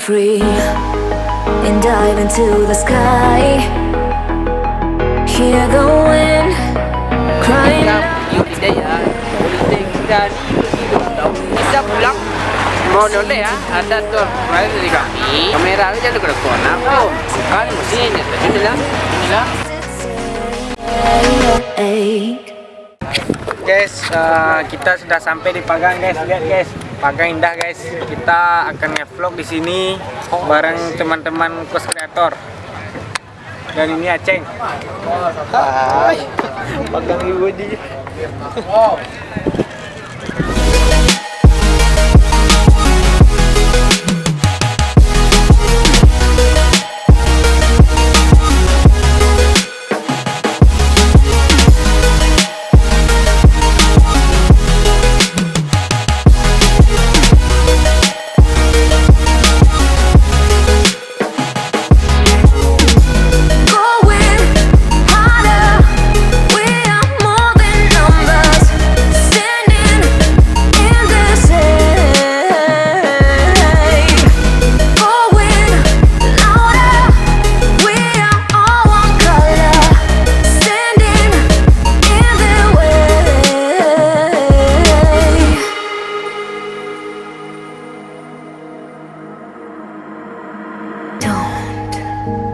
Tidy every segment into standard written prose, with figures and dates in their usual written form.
free and dive into the sky. Hear the wind crying out. Holiday kita ni kita pulang mau noleh ada tuh kemarin dari kami kamera aja tuh kerekon aku kan mesinnya tadi bilang guys, kita sudah sampai di Pagang guys. Lihat guys, Pagang indah guys. Kita akan nge-vlog di sini bareng teman-teman kos kreator. Dan ini Aceng. Hai. Pagang ibu di.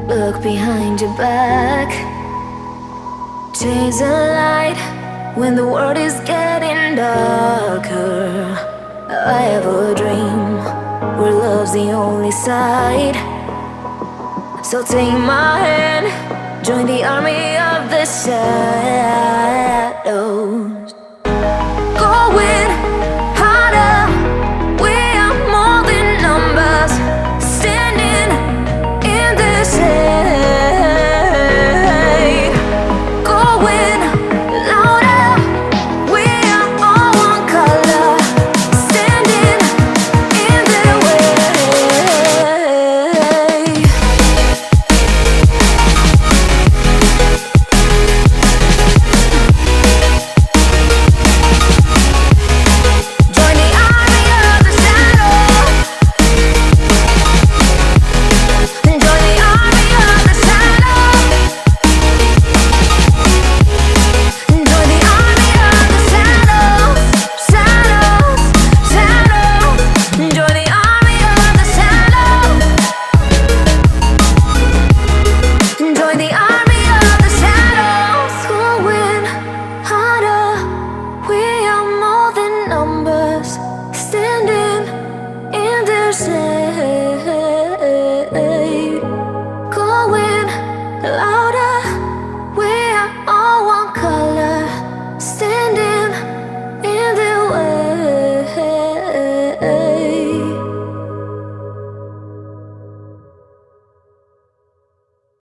Look behind your back. Chase a light when the world is getting darker. I have a dream where love's the only side. So take my hand, join the army of the shadows.